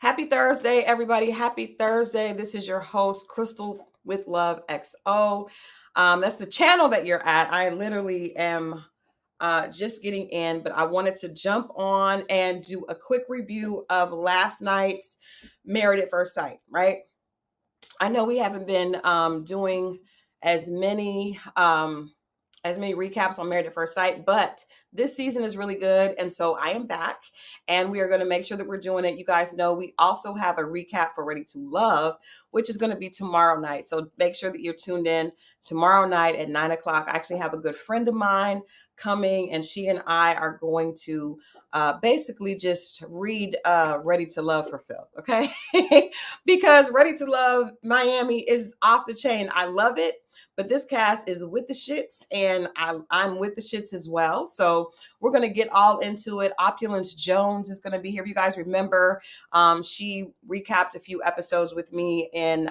Happy Thursday, everybody. Happy Thursday. This is your host, Crystal with Love XO. That's the channel that you're at. I literally am just getting in, but I wanted to jump on and do a quick review of last night's Married at First Sight, right? I know we haven't been doing as many recaps on Married at First Sight, but this season is really good, and so I am back, and we are going to make sure that we're doing it. You guys know we also have a recap for Ready to Love, which is going to be tomorrow night. So make sure that you're tuned in tomorrow night at 9 o'clock. I actually have a good friend of mine coming, and she and I are going to basically just read Ready to Love for Phil, okay? Because Ready to Love Miami is off the chain. I love it. But this cast is with the shits, and I'm with the shits as well. So we're going to get all into it. Opulence Jones is going to be here. If you guys remember, she recapped a few episodes with me in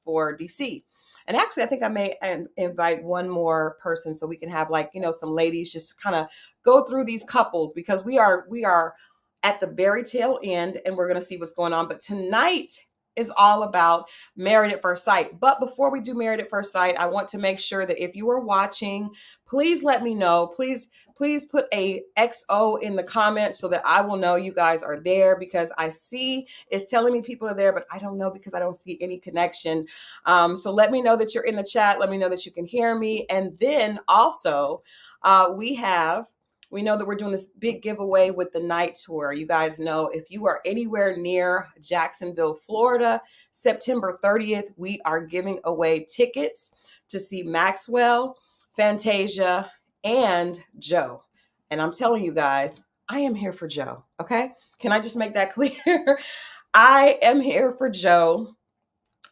for DC. And actually, I think I may invite one more person so we can have some ladies just kind of go through these couples, because we are at the very tail end, and we're going to see what's going on. But tonight is all about Married at First Sight. But before we do Married at First Sight, I want to make sure that if you are watching, please let me know. Please put a XO in the comments so that I will know you guys are there, because I see it's telling me people are there, but I don't know because I don't see any connection. So let me know that you're in the chat. Let me know that you can hear me. And then also we know that we're doing this big giveaway with the night tour. You guys know, if you are anywhere near Jacksonville, Florida, September 30th, we are giving away tickets to see Maxwell, Fantasia, and Joe. And I'm telling you guys, I am here for Joe, okay? Can I just make that clear? I am here for Joe.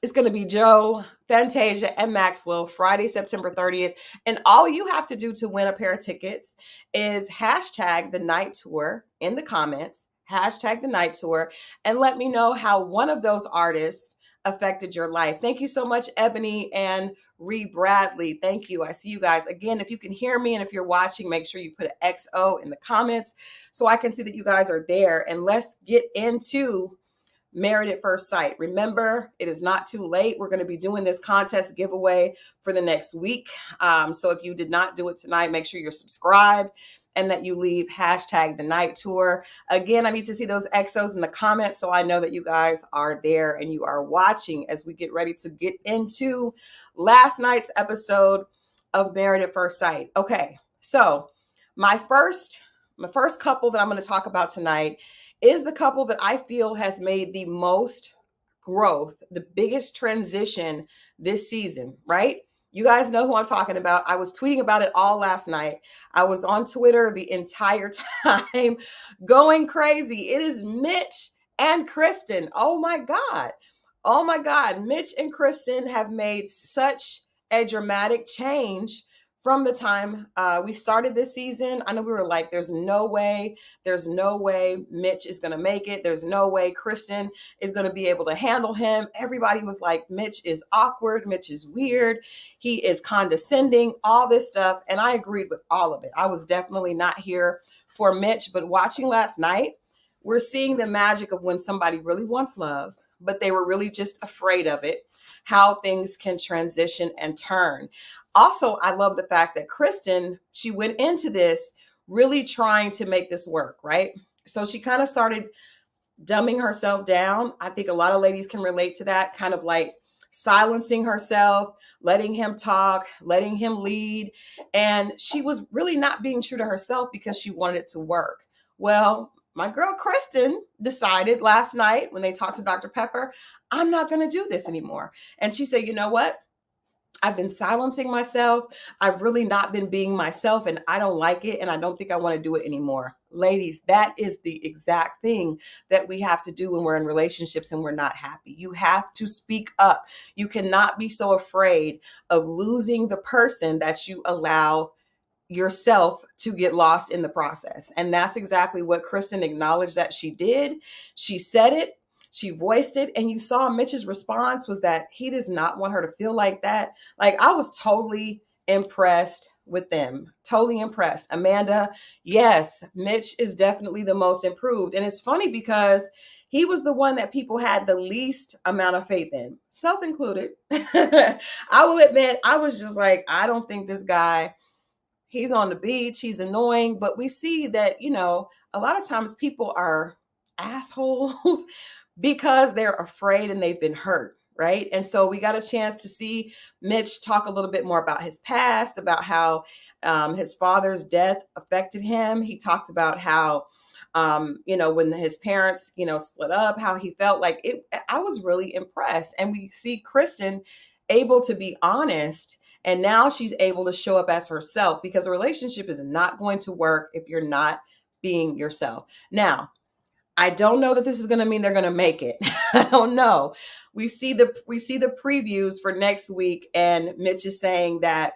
It's going to be Joe, Fantasia, and Maxwell, Friday, September 30th. And all you have to do to win a pair of tickets is hashtag the night tour in the comments, hashtag the night tour, and let me know how one of those artists affected your life. Thank you so much, Ebony and Ree Bradley. Thank you. I see you guys. Again, if you can hear me and if you're watching, make sure you put an XO in the comments so I can see that you guys are there. And let's get into Married at First Sight. Remember, it is not too late. We're going to be doing this contest giveaway for the next week. So if you did not do it tonight, make sure you're subscribed and that you leave hashtag the night tour. Again, I need to see those XOs in the comments so I know that you guys are there and you are watching as we get ready to get into last night's episode of Married at First Sight. Okay, so my first couple that I'm going to talk about tonight is the couple that I feel has made the most growth, the biggest transition this season, right? You guys know who I'm talking about. I was tweeting about it all last night. I was on Twitter the entire time going crazy. It is Mitch and Kristen. Oh my God. Oh my God. Mitch and Kristen have made such a dramatic change from the time we started this season. I know we were like, there's no way Mitch is going to make it. There's no way Kristen is going to be able to handle him. Everybody was like, Mitch is awkward. Mitch is weird. He is condescending, all this stuff. And I agreed with all of it. I was definitely not here for Mitch, but watching last night, we're seeing the magic of when somebody really wants love, but they were really just afraid of it, how things can transition and turn. Also, I love the fact that Kristen, she went into this really trying to make this work, right? So she kind of started dumbing herself down. I think a lot of ladies can relate to that, kind of like silencing herself, letting him talk, letting him lead. And she was really not being true to herself because she wanted it to work. Well, my girl Kristen decided last night when they talked to Dr. Pepper, I'm not going to do this anymore. And she said, you know what? I've been silencing myself. I've really not been being myself, and I don't like it, and I don't think I want to do it anymore. Ladies, that is the exact thing that we have to do when we're in relationships and we're not happy. You have to speak up. You cannot be so afraid of losing the person that you allow yourself to get lost in the process. And that's exactly what Kristen acknowledged that she did. She said it. She voiced it, and you saw Mitch's response was that he does not want her to feel like that. Like, I was totally impressed with them. Totally impressed. Amanda, yes, Mitch is definitely the most improved. And it's funny because he was the one that people had the least amount of faith in, self included. I will admit, I was just like, I don't think this guy, he's on the beach, he's annoying. But we see that, a lot of times people are assholes because they're afraid and they've been hurt, right? And so we got a chance to see Mitch talk a little bit more about his past, about how his father's death affected him. He talked about how, when his parents, split up, how he felt like it. I was really impressed. And we see Kristen able to be honest. And now she's able to show up as herself, because a relationship is not going to work if you're not being yourself. Now, I don't know that this is going to mean they're going to make it. I don't know. We see the previews for next week, and Mitch is saying that,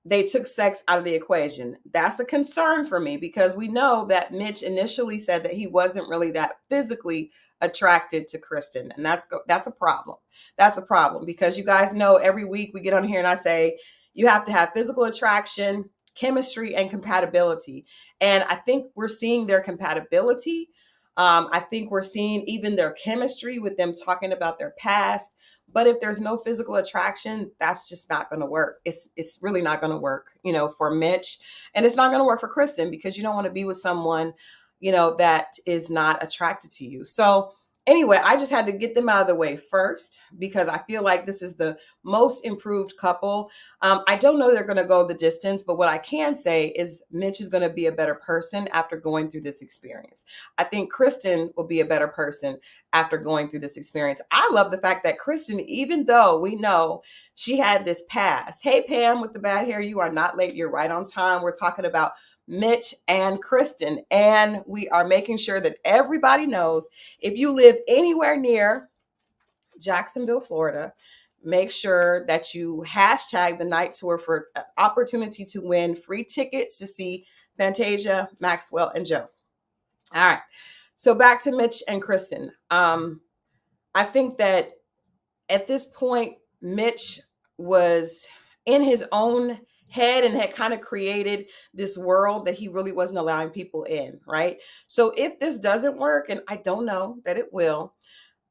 they took sex out of the equation. That's a concern for me, because we know that Mitch initially said that he wasn't really that physically attracted to Kristen, and that's a problem. That's a problem, because you guys know every week we get on here and I say you have to have physical attraction, chemistry, and compatibility. And I think we're seeing their compatibility. I think we're seeing even their chemistry with them talking about their past. But if there's no physical attraction, that's just not going to work. It's really not going to work, for Mitch. And it's not going to work for Kristen, because you don't want to be with someone, that is not attracted to you. So anyway, I just had to get them out of the way first, because I feel like this is the most improved couple. I don't know they're going to go the distance, but what I can say is Mitch is going to be a better person after going through this experience. I think Kristen will be a better person after going through this experience. I love the fact that Kristen, even though we know she had this past, hey, Pam with the bad hair, you are not late. You're right on time. We're talking about Mitch and Kristen, and we are making sure that everybody knows, if you live anywhere near Jacksonville, Florida, make sure that you hashtag the night tour for an opportunity to win free tickets to see Fantasia, Maxwell, and Joe. All right. So back to Mitch and Kristen. I think that at this point, Mitch was in his own head and had kind of created this world that he really wasn't allowing people in, right? So if this doesn't work, and I don't know that it will,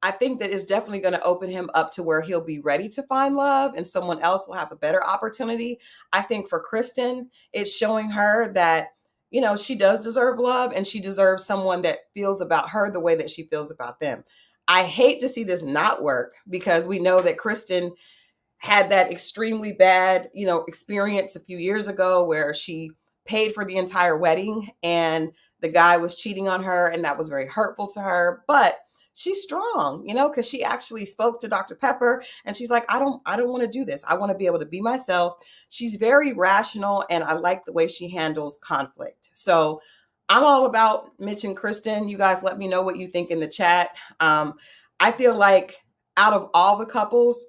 I think that it's definitely going to open him up to where he'll be ready to find love and someone else will have a better opportunity. I think for Kristen, it's showing her that, she does deserve love, and she deserves someone that feels about her the way that she feels about them. I hate to see this not work, because we know that Kristen had that extremely bad, experience a few years ago where she paid for the entire wedding and the guy was cheating on her, and that was very hurtful to her. But she's strong, because she actually spoke to Dr. Pepper and she's like, I don't want to do this. I want to be able to be myself. She's very rational, and I like the way she handles conflict. So I'm all about Mitch and Kristen. You guys let me know what you think in the chat. I feel like out of all the couples,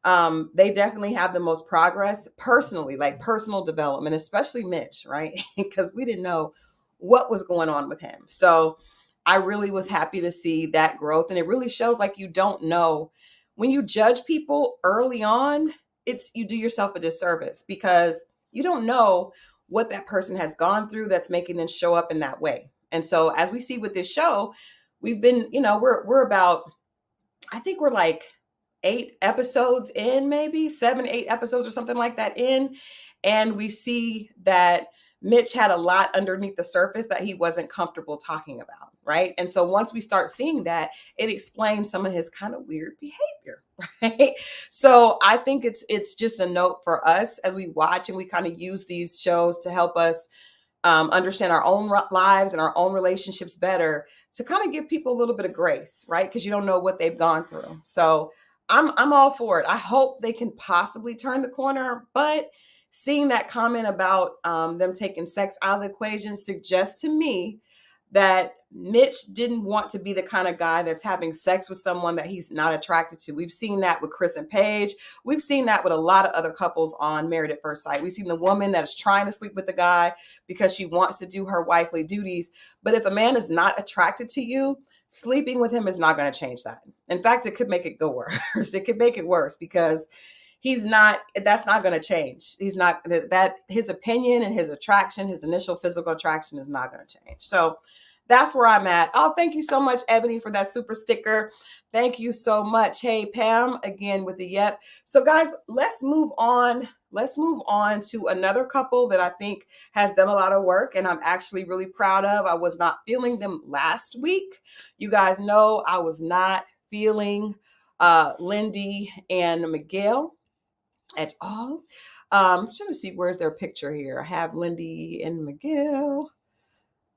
they definitely have the most progress personally, like personal development, especially Mitch, right? Because we didn't know what was going on with him. So I really was happy to see that growth. And it really shows, like, you don't know when you judge people early on, you do yourself a disservice, because you don't know what that person has gone through that's making them show up in that way. And so as we see with this show, we've been, we're about, I think we're like 8 episodes in, maybe 7, 8 episodes or something like that in. And we see that Mitch had a lot underneath the surface that he wasn't comfortable talking about, right? And so once we start seeing that, it explains some of his kind of weird behavior, right? So I think it's just a note for us as we watch and we kind of use these shows to help us understand our own lives and our own relationships better, to kind of give people a little bit of grace, right? Because you don't know what they've gone through. So I'm all for it. I hope they can possibly turn the corner, but seeing that comment about them taking sex out of the equation suggests to me that Mitch didn't want to be the kind of guy that's having sex with someone that he's not attracted to. We've seen that with Chris and Paige. We've seen that with a lot of other couples on Married at First Sight. We've seen the woman that is trying to sleep with the guy because she wants to do her wifely duties. But if a man is not attracted to you, sleeping with him is not going to change that. In fact, it could make it go worse. It could make it worse, because that's not going to change. He's not, that his opinion and his attraction, his initial physical attraction is not going to change. So That's where I'm at. Oh, thank you so much, Ebony, for that super sticker. Thank you so much. Hey, Pam, again with the yep. So, guys, let's move on. Let's move on to another couple that I think has done a lot of work and I'm actually really proud of. I was not feeling them last week. You guys know I was not feeling Lindy and Miguel at all. I'm trying to see where's their picture here. I have Lindy and Miguel.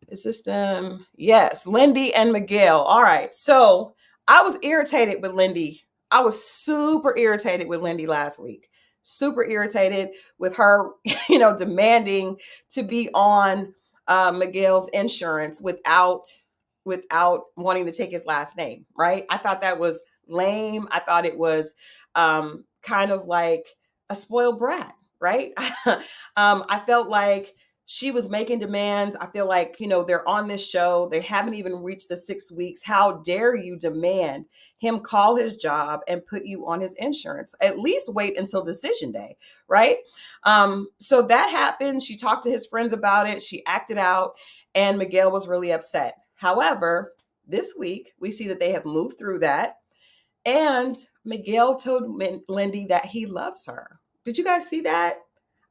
Is this them? Yes, Lindy and Miguel. All right. So I was irritated with Lindy. I was super irritated with Lindy last week. Super irritated with her, demanding to be on Miguel's insurance without wanting to take his last name. Right? I thought that was lame. I thought it was kind of like a spoiled brat. Right? I felt like she was making demands. I feel like, they're on this show. They haven't even reached the 6 weeks. How dare you demand him call his job and put you on his insurance? At least wait until decision day, right? So that happened. She talked to his friends about it. She acted out and Miguel was really upset. However, this week we see that they have moved through that. And Miguel told Lindy that he loves her. Did you guys see that?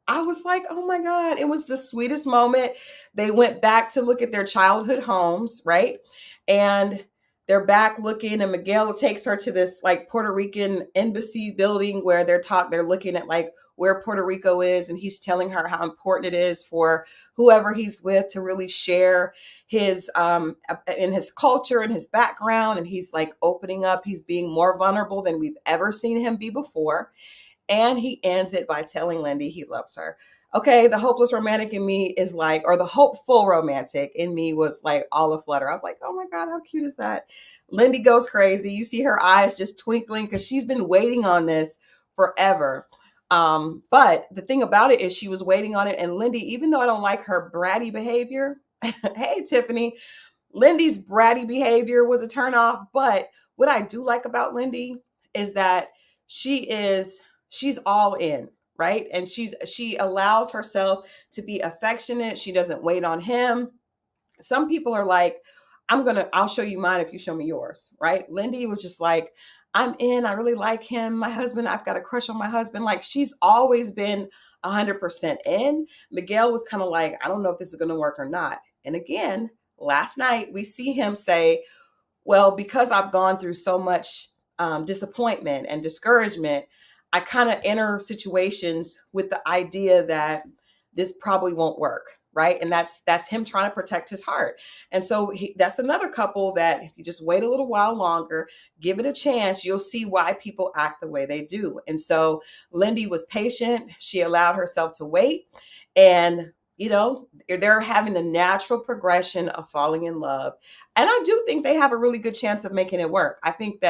I was like, oh my God, it was the sweetest moment. They went back to look at their childhood homes, right? And they're back looking, and Miguel takes her to this like Puerto Rican embassy building where they're looking at like where Puerto Rico is, and he's telling her how important it is for whoever he's with to really share his in his culture and his background. And he's like opening up, he's being more vulnerable than we've ever seen him be before. And he ends it by telling Lindy he loves her. Okay, the hopeless romantic in me is like, or the hopeful romantic in me was like all aflutter. I was like, oh my God, how cute is that? Lindy goes crazy. You see her eyes just twinkling because she's been waiting on this forever. But the thing about it is she was waiting on it. And Lindy, even though I don't like her bratty behavior, hey, Tiffany, Lindy's bratty behavior was a turnoff. But what I do like about Lindy is that she's all in, right? And she allows herself to be affectionate. She doesn't wait on him. Some people are like, I'll show you mine if you show me yours, right? Lindy was just like, I'm in, I really like him. My husband, I've got a crush on my husband. Like she's always been 100% in. Miguel was kind of like, I don't know if this is going to work or not. And again, last night we see him say, well, because I've gone through so much disappointment and discouragement, I kind of enter situations with the idea that this probably won't work, right? And that's him trying to protect his heart. And so that's another couple that if you just wait a little while longer, give it a chance, you'll see why people act the way they do. And so Lindy was patient. She allowed herself to wait. And they're having a natural progression of falling in love. And I do think they have a really good chance of making it work. I think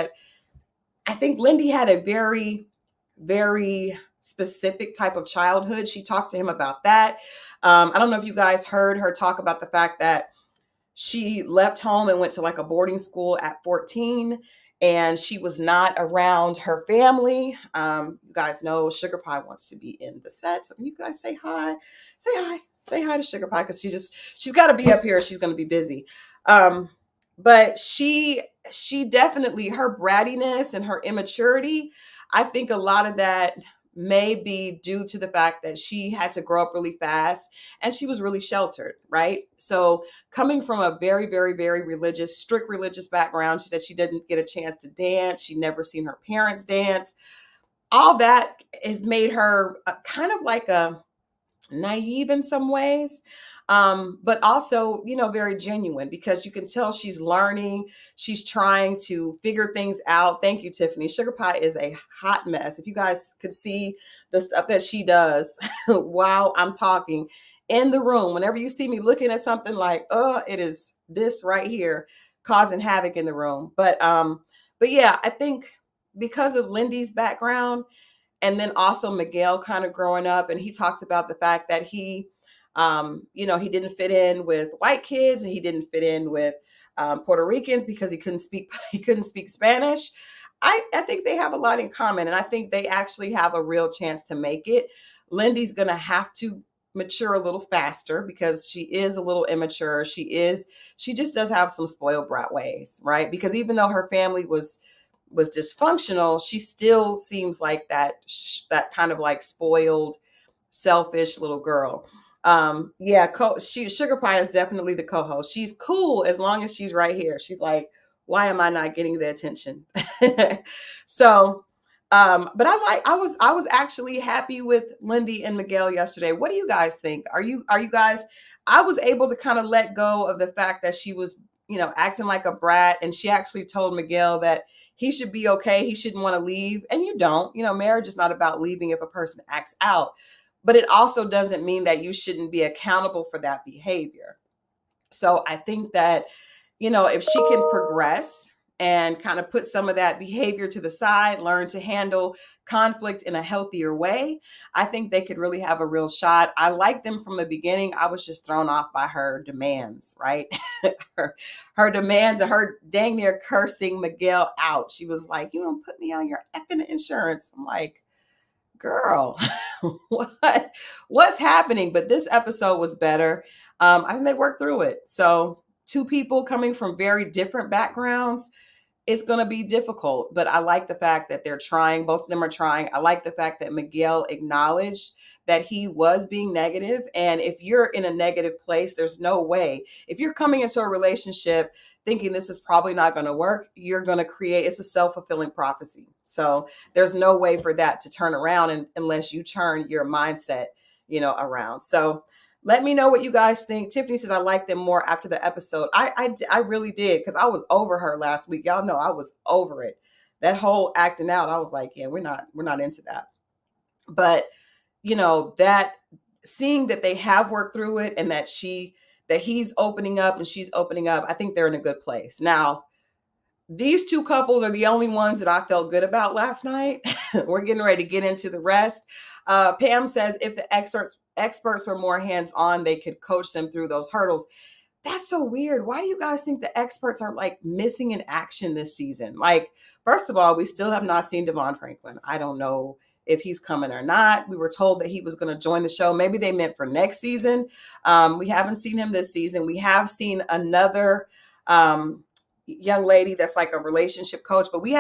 Lindy had a very, very specific type of childhood. She talked to him about that. I don't know if you guys heard her talk about the fact that she left home and went to like a boarding school at 14 and she was not around her family. You guys know Sugar Pie wants to be in the set. So you guys say hi. Say hi to Sugar Pie because she's got to be up here. She's going to be busy. But she definitely, her brattiness and her immaturity, I think a lot of that may be due to the fact that she had to grow up really fast and she was really sheltered, right? So coming from a very, very, very religious, strict religious background, she said she didn't get a chance to dance. She never seen her parents dance. All that has made her kind of like a naive in some ways, but also, very genuine because you can tell she's learning. She's trying to figure things out. Thank you, Tiffany. Sugar Pie is a hot mess. If you guys could see the stuff that she does while I'm talking in the room, whenever you see me looking at something like, it is this right here causing havoc in the room. But yeah, I think because of Lindy's background, and then also Miguel kind of growing up, and he talked about the fact that he didn't fit in with white kids and he didn't fit in with Puerto Ricans because he couldn't speak Spanish. I think they have a lot in common, and I think they actually have a real chance to make it. Lindy's going to have to mature a little faster because she is a little immature. She just does have some spoiled brat ways, right? Because even though her family was dysfunctional, she still seems like that kind of like spoiled, selfish little girl. Yeah, Sugar Pie is definitely the co-host. She's cool as long as she's right here. She's like, why am I not getting the attention? So, but I was actually happy with Lindy and Miguel yesterday. What do you guys think? Are you guys? I was able to kind of let go of the fact that she was, acting like a brat, and she actually told Miguel that he should be okay. He shouldn't want to leave, and you don't. Marriage is not about leaving if a person acts out, but it also doesn't mean that you shouldn't be accountable for that behavior. So I think that, if she can progress and kind of put some of that behavior to the side, learn to handle conflict in a healthier way, I think they could really have a real shot. I liked them from the beginning. I was just thrown off by her demands, right? her demands and her dang near cursing Miguel out. She was like, you don't put me on your effing insurance. I'm like, girl, what's happening? But this episode was better. I think they worked through it. So two people coming from very different backgrounds, it's going to be difficult, but I like the fact that they're trying. Both of them are trying. I like the fact that Miguel acknowledged that he was being negative. And if you're in a negative place, there's no way. If you're coming into a relationship thinking this is probably not going to work, you're going to create, it's a self-fulfilling prophecy. So there's no way for that to turn around unless you turn your mindset, around. So let me know what you guys think. Tiffany says, I like them more after the episode. I really did, because I was over her last week. Y'all know I was over it. That whole acting out, I was like, yeah, we're not into that. But, that seeing that they have worked through it and that he's opening up and she's opening up, I think they're in a good place. Now, these two couples are the only ones that I felt good about last night. We're getting ready to get into the rest. Pam says, if the experts were more hands-on, they could coach them through those hurdles. That's so weird. Why do you guys think the experts are like missing in action this season? Like, first of all, we still have not seen Devon Franklin. I don't know if he's coming or not. We were told that he was going to join the show. Maybe they meant for next season. We haven't seen him this season. We have seen another young lady that's like a relationship coach, but we've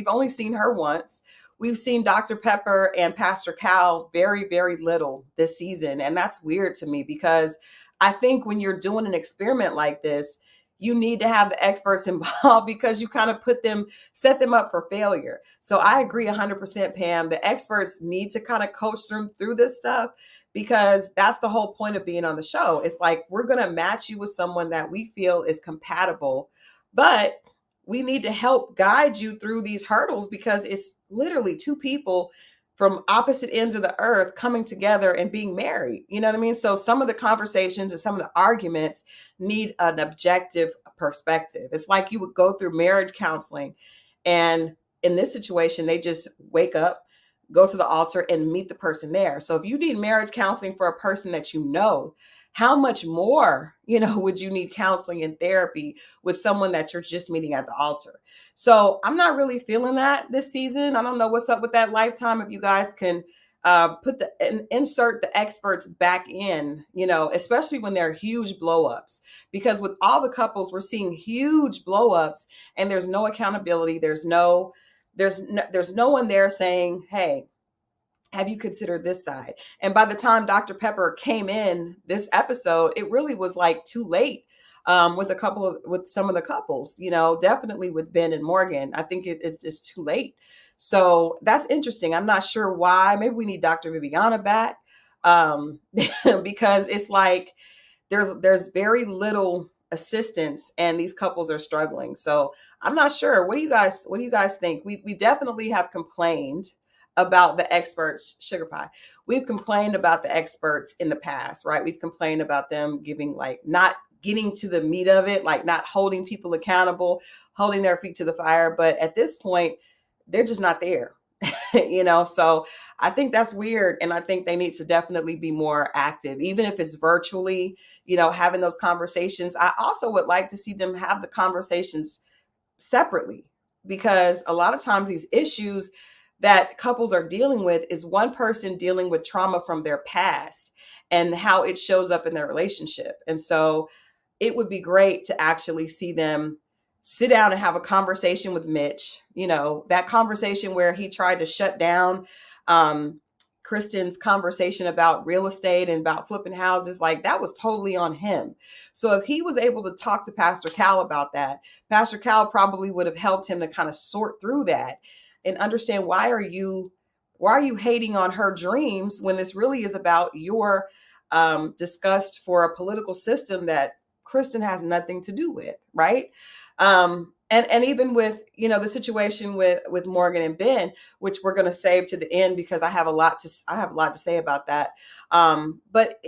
only seen her once. We've seen Dr. Pepper and Pastor Cal very, very little this season. And that's weird to me, because I think when you're doing an experiment like this, you need to have the experts involved, because you kind of set them up for failure. So I agree 100%, Pam. The experts need to kind of coach them through this stuff, because that's the whole point of being on the show. It's like, we're going to match you with someone that we feel is compatible, but we need to help guide you through these hurdles, because it's literally two people from opposite ends of the earth coming together and being married. You know what I mean? So some of the conversations and some of the arguments need an objective perspective. It's like you would go through marriage counseling, and in this situation, they just wake up, go to the altar, and meet the person there. So if you need marriage counseling for a person that you know, how much more, would you need counseling and therapy with someone that you're just meeting at the altar? So I'm not really feeling that this season. I don't know what's up with that Lifetime. If you guys can insert the experts back in, especially when there are huge blowups, because with all the couples, we're seeing huge blowups and there's no accountability. There's no one there saying, hey, have you considered this side? And by the time Dr. Pepper came in this episode, it really was like too late with some of the couples, definitely with Binh and Morgan. I think it's just too late. So that's interesting. I'm not sure why. Maybe we need Dr. Viviana back, because it's like there's very little assistance and these couples are struggling. So I'm not sure. What do you guys think? We definitely have complained about the experts, Sugar Pie. We've complained about the experts in the past, right? We've complained about them giving, like, not getting to the meat of it, like not holding people accountable, holding their feet to the fire. But at this point, they're just not there, So I think that's weird. And I think they need to definitely be more active, even if it's virtually, having those conversations. I also would like to see them have the conversations separately, because a lot of times these issues that couples are dealing with is one person dealing with trauma from their past. and how it shows up in their relationship. And so it would be great to actually see them sit down and have a conversation with Mitch, that conversation where he tried to shut down um, Kristen's conversation about real estate and about flipping houses. Like, that was totally on him. So if he was able to talk to Pastor Cal about that, Pastor Cal probably would have helped him to kind of sort through that and understand, why are you hating on her dreams when this really is about your disgust for a political system that Kristen has nothing to do with, right? And even with the situation with Morgan and Binh, which we're going to save to the end because I have a lot to say about that. But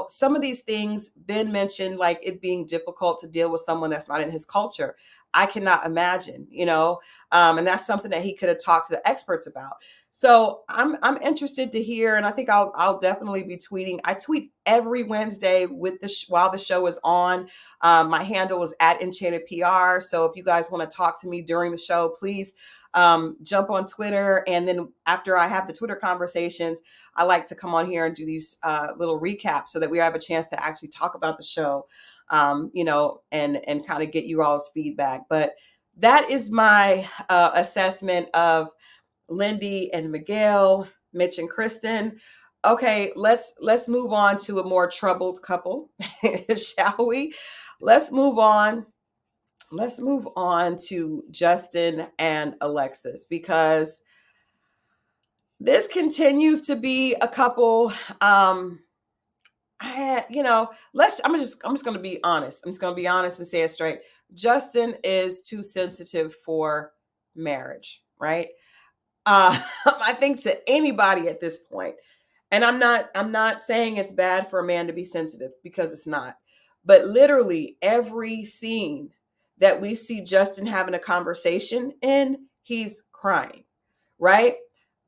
some of these things Binh mentioned, like it being difficult to deal with someone that's not in his culture. I cannot imagine, and that's something that he could have talked to the experts about. So I'm interested to hear, and I think I'll definitely be tweeting. I tweet every Wednesday with while the show is on. My handle is @EnchantedPR. So if you guys want to talk to me during the show, please jump on Twitter. And then after I have the Twitter conversations, I like to come on here and do these little recaps so that we have a chance to actually talk about the show, and kind of get you all's feedback. But that is my assessment of Lindy and Miguel, Mitch and Kristen. Okay, let's move on to a more troubled couple, shall we? Let's move on. Let's move on to Justin and Alexis, because this continues to be a couple. I'm just going to be honest. I'm just going to be honest and say it straight. Justin is too sensitive for marriage, right? I think to anybody at this point, and I'm not saying it's bad for a man to be sensitive, because it's not. But literally every scene that we see Justin having a conversation in, he's crying, right?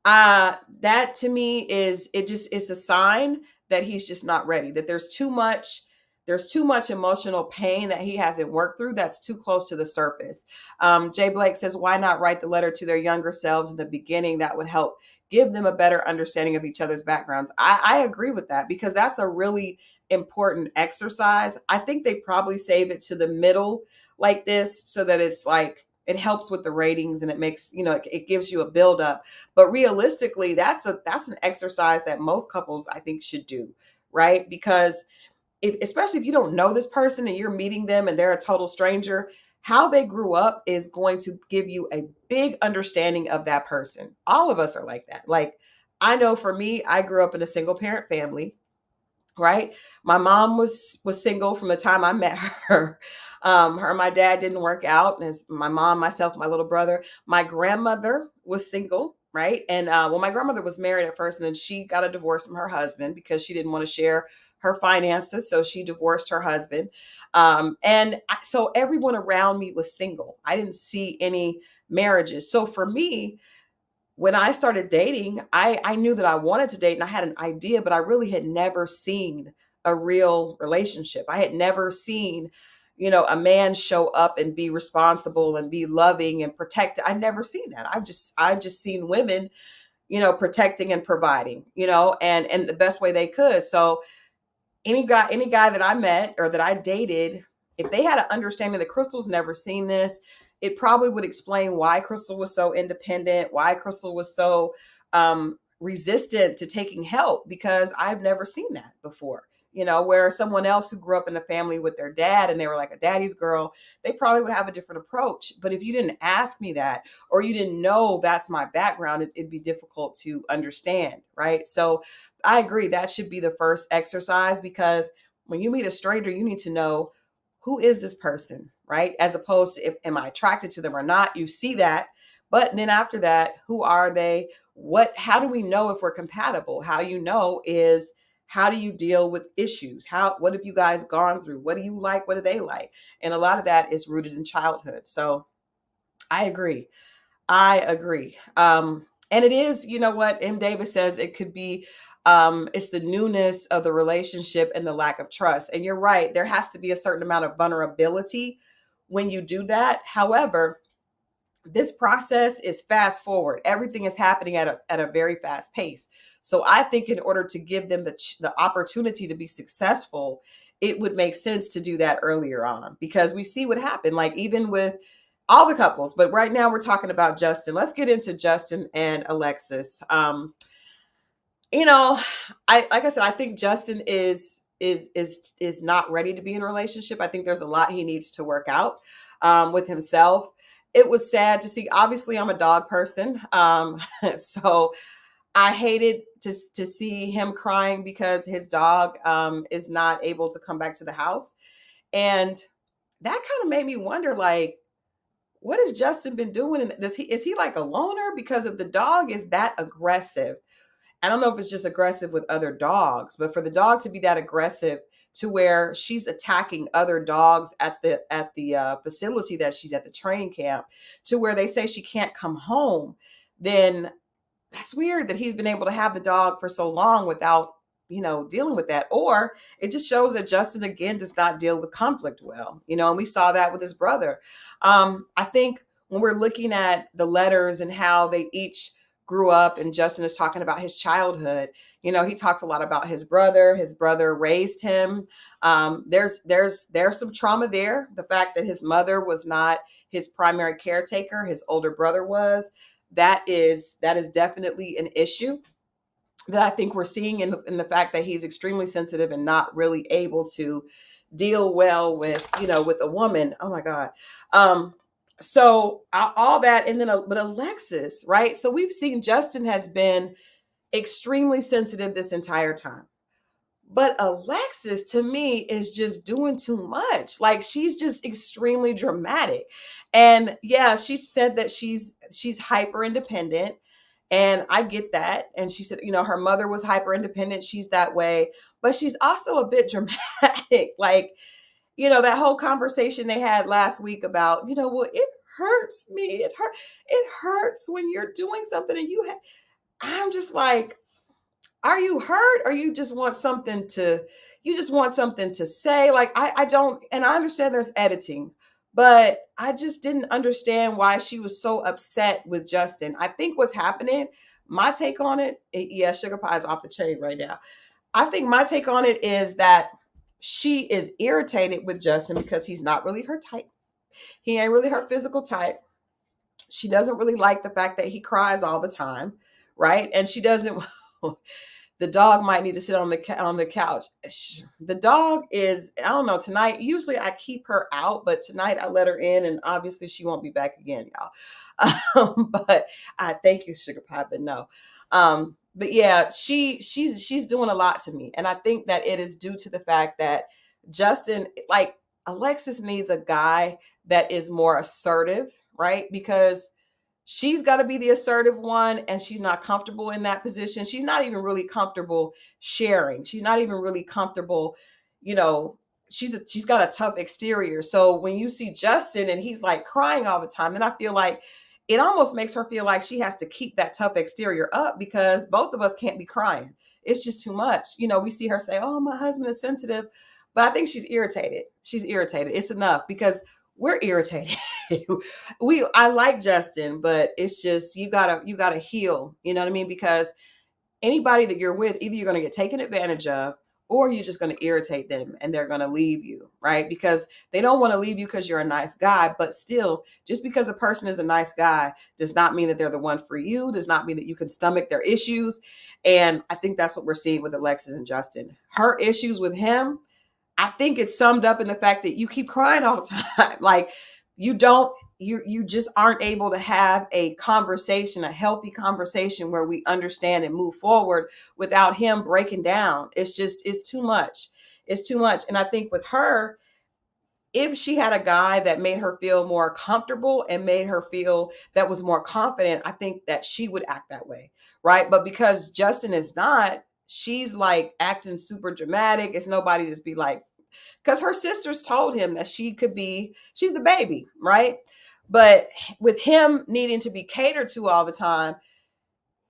That to me it's a sign that he's just not ready, that there's too much emotional pain that he hasn't worked through, that's too close to the surface. Jay Blake says, why not write the letter to their younger selves in the beginning? That would help give them a better understanding of each other's backgrounds. I agree with that, because that's a really important exercise. I think they probably save it to the middle like this so that it's like, it helps with the ratings and it makes, it gives you a buildup. But realistically, that's an exercise that most couples, I think, should do, right? Because especially if you don't know this person and you're meeting them and they're a total stranger, how they grew up is going to give you a big understanding of that person. All of us are like that. Like, I know for me, I grew up in a single parent family, right? My mom was single from the time I met her. Her and my dad didn't work out. And it's my mom, myself, my little brother. My grandmother was single, right? And my grandmother was married at first, and then she got a divorce from her husband because she didn't want to share her finances. So she divorced her husband. So everyone around me was single. I didn't see any marriages. So for me, when I started dating, I knew that I wanted to date and I had an idea, but I really had never seen a real relationship. I had never seen, a man show up and be responsible and be loving and protected. I'd never seen that. I just seen women, protecting and providing, and the best way they could. So any guy that I met or that I dated, if they had an understanding that Crystal's never seen this, it probably would explain why Crystal was so independent, why Crystal was so resistant to taking help, because I've never seen that before. Where someone else who grew up in a family with their dad and they were like a daddy's girl, they probably would have a different approach. But if you didn't ask me that, or you didn't know that's my background, it'd be difficult to understand, right? So I agree, that should be the first exercise, because when you meet a stranger, you need to know, who is this person, right? As opposed to, am I attracted to them or not? You see that. But then after that, who are they? How do we know if we're compatible? How you know is, how do you deal with issues? What have you guys gone through? What do you like? What do they like? And a lot of that is rooted in childhood. So I agree. And it is, what M. Davis says, it could be, it's the newness of the relationship and the lack of trust. And you're right. There has to be a certain amount of vulnerability when you do that. However, this process is fast forward. Everything is happening at a very fast pace. So I think in order to give them the opportunity to be successful, it would make sense to do that earlier on, because we see what happened, like even with all the couples. But right now we're talking about Justin. Let's get into Justin and Alexis. You know, I like I said, I think Justin is not ready to be in a relationship. I think there's a lot he needs to work out with himself. It was sad to see. Obviously, I'm a dog person, so I hated to see him crying because his dog is not able to come back to the house, and that kind of made me wonder, like, what has Justin been doing? Does he is he like a loner because of the dog is that aggressive? I don't know if it's just aggressive with other dogs, but for the dog to be that aggressive to where she's attacking other dogs at the facility that she's at, the training camp, to where they say she can't come home, then that's weird that he's been able to have the dog for so long without, dealing with that. Or it just shows that Justin again does not deal with conflict well, and we saw that with his brother. I think when we're looking at the letters and how they each grew up, and Justin is talking about his childhood, he talks a lot about his brother. His brother raised him. There's some trauma there. The fact that his mother was not his primary caretaker, his older brother was. That is definitely an issue that I think we're seeing in the fact that he's extremely sensitive and not really able to deal well with, with a woman. Oh my God. So all that, and then but Alexis, right? So we've seen Justin has been extremely sensitive this entire time. But Alexis, to me, is just doing too much. Like, she's just extremely dramatic. And yeah, she said that she's hyper independent. And I get that. And she said, her mother was hyper independent. She's that way. But she's also a bit dramatic. Like, that whole conversation they had last week about, well, it hurts me. It hurts when you're doing something and I'm just like, are you hurt, or you just want something to say? Like, I don't, and I understand there's editing, but I just didn't understand why she was so upset with Justin. I think what's happening, my take on it, yeah, Sugar Pie is off the chain right now. I think my take on it is that she is irritated with Justin because he's not really her type. He ain't really her physical type. She doesn't really like the fact that he cries all the time, right? And she doesn't the dog might need to sit on the couch. The dog is, I don't know, tonight, usually I keep her out, but tonight I let her in, and obviously she won't be back again, y'all. But I thank you, Sugar Pie, but no. But yeah, she's doing a lot to me. And I think that it is due to the fact that Justin, like, Alexis needs a guy that is more assertive, right? Because she's got to be the assertive one, and she's not comfortable in that position. She's not even really comfortable sharing. She's not even really comfortable, she's got a tough exterior. So when you see Justin and he's like crying all the time, then I feel like it almost makes her feel like she has to keep that tough exterior up, because both of us can't be crying. It's just too much. We see her say, "Oh, my husband is sensitive," but I think she's irritated. She's irritated. It's enough, because we're irritated. I like Justin, but it's just, you gotta heal. You know what I mean? Because anybody that you're with, either you're gonna get taken advantage of, or you're just gonna irritate them and they're gonna leave you, right? Because they don't want to leave you because you're a nice guy. But still, just because a person is a nice guy does not mean that they're the one for you, does not mean that you can stomach their issues. And I think that's what we're seeing with Alexis and Justin. Her issues with him, I think it's summed up in the fact that you keep crying all the time. Like, you just aren't able to have a conversation, a healthy conversation where we understand and move forward without him breaking down. It's too much. It's too much. And I think with her, if she had a guy that made her feel more comfortable and made her feel that was more confident, I think that she would act that way. Right. But because Justin is not, she's like acting super dramatic. It's nobody just be like, because her sisters told him that she's the baby, right? But with him needing to be catered to all the time,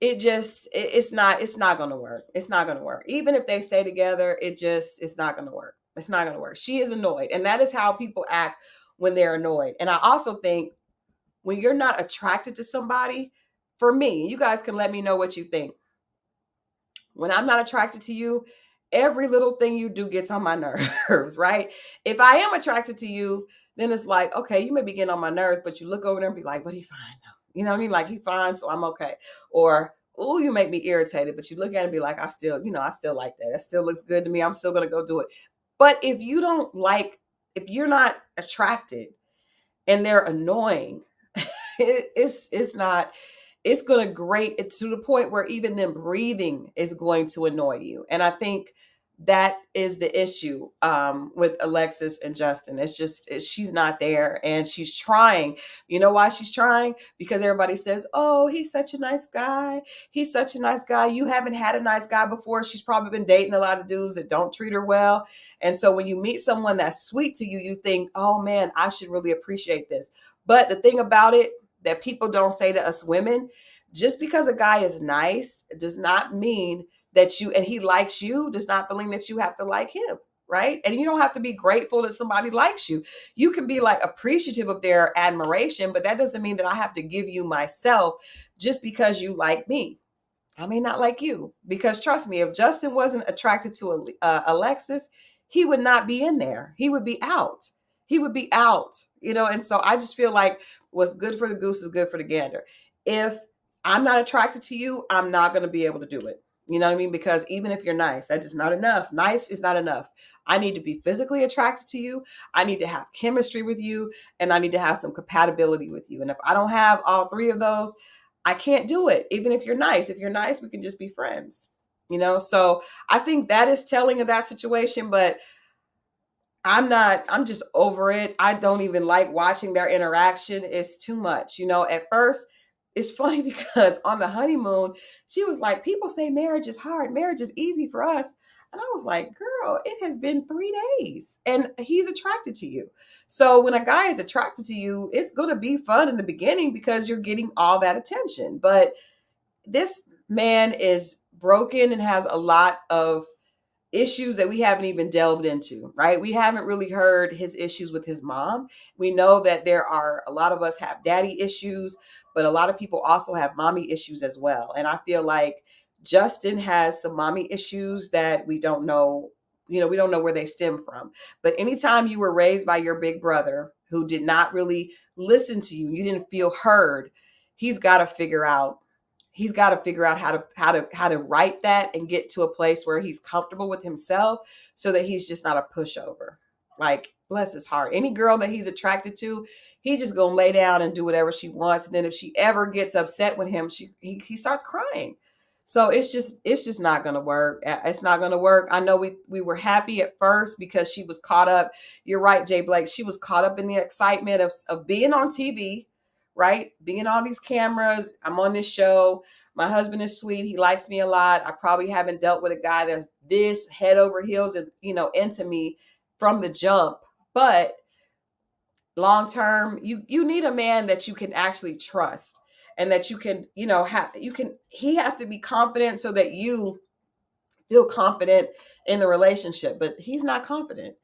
it's not going to work. It's not going to work. Even if they stay together, it's not going to work. It's not going to work. She is annoyed. And that is how people act when they're annoyed. And I also think when you're not attracted to somebody, for me, you guys can let me know what you think. When I'm not attracted to you, every little thing you do gets on my nerves, right? If I am attracted to you, then it's like, okay, you may be getting on my nerves, but you look over there and be like, but he fine though. You know what I mean? Like he fine, so I'm okay. Or, oh, you make me irritated, but you look at it and be like, I still, I still like that. That still looks good to me. I'm still gonna go do it. But if you don't like, if you're not attracted and they're annoying, it's not, it's going to grate it to the point where even them breathing is going to annoy you. And I think that is the issue with Alexis and Justin. It's just she's not there, and she's trying. You know why she's trying? Because everybody says, oh, he's such a nice guy. He's such a nice guy. You haven't had a nice guy before. She's probably been dating a lot of dudes that don't treat her well. And so when you meet someone that's sweet to you, you think, oh man, I should really appreciate this. But the thing about it that people don't say to us women, just because a guy is nice does not mean that you, and he likes you, does not mean that you have to like him, right? And you don't have to be grateful that somebody likes you. You can be like appreciative of their admiration, but that doesn't mean that I have to give you myself just because you like me. I may not like you, because trust me, if Justin wasn't attracted to Alexis, he would not be in there. He would be out. He would be out, and so I just feel like what's good for the goose is good for the gander. If I'm not attracted to you, I'm not going to be able to do it. You know what I mean? Because even if you're nice, that's just not enough. Nice is not enough. I need to be physically attracted to you. I need to have chemistry with you, and I need to have some compatibility with you. And if I don't have all three of those, I can't do it. Even if you're nice. If you're nice, we can just be friends. So I think that is telling of that situation, but I'm just over it. I don't even like watching their interaction. It's too much. At first, it's funny because on the honeymoon, she was like, people say marriage is hard. Marriage is easy for us. And I was like, girl, it has been 3 days and he's attracted to you. So when a guy is attracted to you, it's going to be fun in the beginning because you're getting all that attention. But this man is broken and has a lot of issues that we haven't even delved into, right? We haven't really heard his issues with his mom. We know that there are a lot of us have daddy issues, but a lot of people also have mommy issues as well. And I feel like Justin has some mommy issues that we don't know, we don't know where they stem from. But anytime you were raised by your big brother who did not really listen to you, you didn't feel heard, he's got to figure out how to write that and get to a place where he's comfortable with himself so that he's just not a pushover. Like, bless his heart. Any girl that he's attracted to, he just gonna lay down and do whatever she wants. And then if she ever gets upset with him, he starts crying. So it's just not gonna work. It's not gonna work. I know we were happy at first because she was caught up. You're right, Jay Blake. She was caught up in the excitement of being on TV, right? Being on these cameras. I'm on this show. My husband is sweet. He likes me a lot. I probably haven't dealt with a guy that's this head over heels and, into me from the jump. But long term, you need a man that you can actually trust and that you can, he has to be confident so that you feel confident in the relationship, but he's not confident.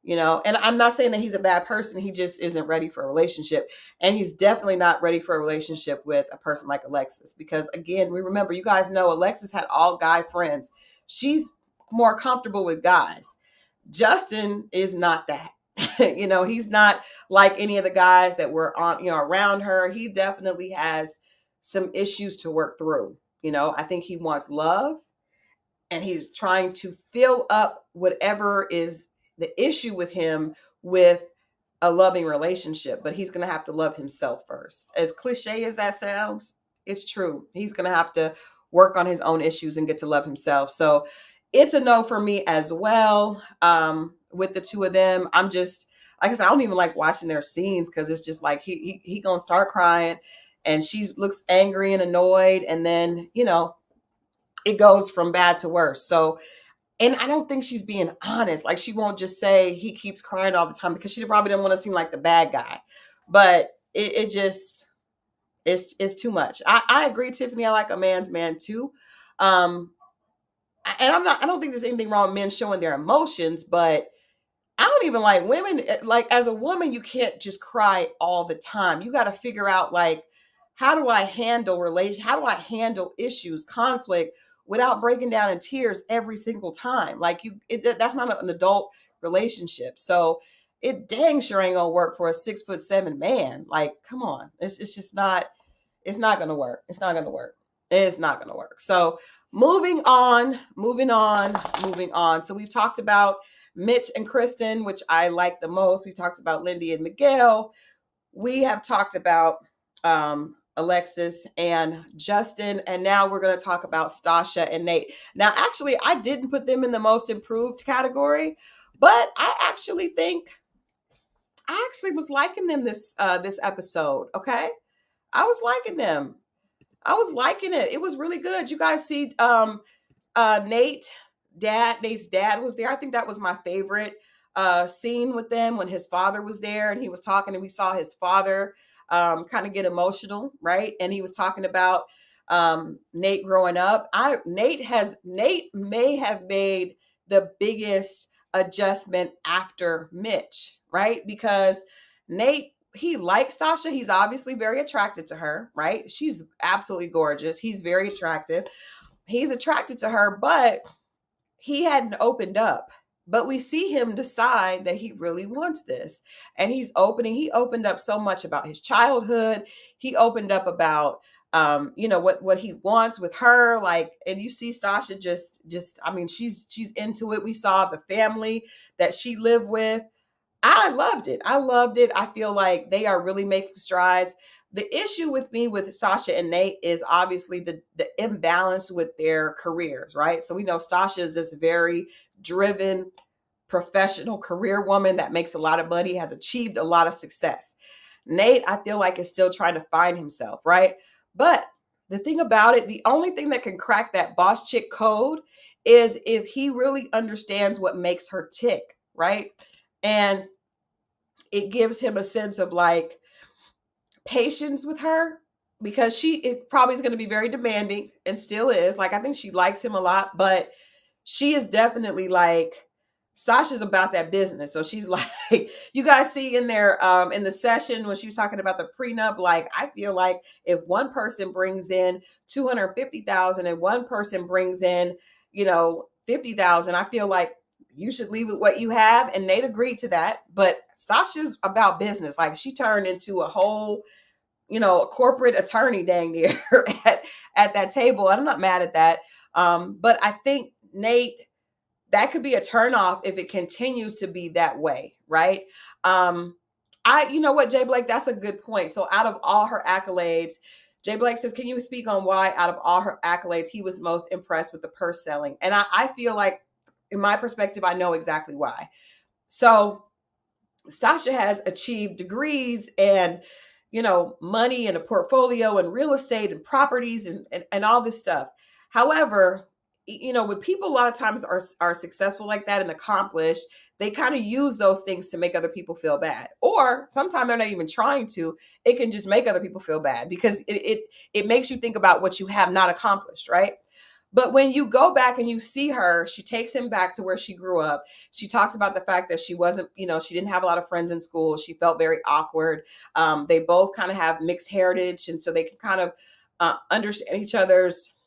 And I'm not saying that he's a bad person. He just isn't ready for a relationship. And he's definitely not ready for a relationship with a person like Alexis. Because again, we remember, you guys know Alexis had all guy friends. She's more comfortable with guys. Justin is not that. He's not like any of the guys that were on, around her. He definitely has some issues to work through. I think he wants love, and he's trying to fill up whatever is the issue with him with a loving relationship, but he's going to have to love himself first. As cliche as that sounds, it's true. He's going to have to work on his own issues and get to love himself. So it's a no for me as well. With the two of them, I'm just, like I said, I don't even like watching their scenes because it's just like he gonna start crying and she looks angry and annoyed, and then it goes from bad to worse. So, and I don't think she's being honest. Like, she won't just say he keeps crying all the time because she probably didn't want to seem like the bad guy. But it just, it's too much. I agree, Tiffany. I like a man's man too. And I don't think there's anything wrong with men showing their emotions, but I don't even like women. Like, as a woman, you can't just cry all the time. You got to figure out, like, how do I handle how do I handle issues, conflict, without breaking down in tears every single time? Like, that's not an adult relationship. So it dang sure ain't gonna work for a 6'7" man. Like, come on. It's just not, it's not gonna work. It's not gonna work. It's not gonna work. So moving on, moving on, moving on. So we've talked about Mitch and Kristen, which I like the most. We talked about Lindy and Miguel. We have talked about Alexis and Justin, and now we're going to talk about Stacia and Nate. Now, actually, I didn't put them in the most improved category, but I actually think I actually was liking them this episode. Okay, I was liking them. I was liking it. It was really good. You guys see Nate's dad was there. I think that was my favorite scene with them, when his father was there and he was talking, and we saw his father kind of get emotional, right? And he was talking about Nate growing up. Nate may have made the biggest adjustment after Mitch, right? Because Nate, he likes Sasha. He's obviously very attracted to her, right? She's absolutely gorgeous. He's very attractive. He's attracted to her, but he hadn't opened up. But we see him decide that he really wants this. And he opened up so much about his childhood. He opened up about what he wants with her. Like, and you see Sasha just I mean, she's into it. We saw the family that she lived with. I loved it. I loved it. I feel like they are really making strides. The issue with me with Sasha and Nate is obviously the imbalance with their careers, right? So we know Sasha is this very driven, professional career woman that makes a lot of money, has achieved a lot of success. Nate, I feel like, is still trying to find himself, right? But the thing about it, the only thing that can crack that boss chick code is if he really understands what makes her tick, right? And it gives him a sense of, like, patience with her, because it probably is going to be very demanding, and still is. Like, I think she likes him a lot, but she is definitely, like, Sasha's about that business. So she's like, you guys see in there in the session when she was talking about the prenup, like, I feel like if one person brings in 250,000 and one person brings in 50,000, I feel like you should leave with what you have. And Nate agreed to that. But Sasha's about business. Like, she turned into a whole, a corporate attorney dang near at that table. And I'm not mad at that. But I think Nate, that could be a turnoff if it continues to be that way, right? You know what, Jay Blake, that's a good point. So out of all her accolades, Jay Blake says, can you speak on why out of all her accolades, he was most impressed with the purse selling? And I feel like, in my perspective, I know exactly why. So Sasha has achieved degrees and, money and a portfolio and real estate and properties and all this stuff. However, when people a lot of times are successful like that and accomplished, they kind of use those things to make other people feel bad. Or sometimes they're not even trying to. It can just make other people feel bad because it makes you think about what you have not accomplished, right? But when you go back and you see her, she takes him back to where she grew up. She talks about the fact that she wasn't, she didn't have a lot of friends in school. She felt very awkward. They both kind of have mixed heritage. And so they can kind of understand each other's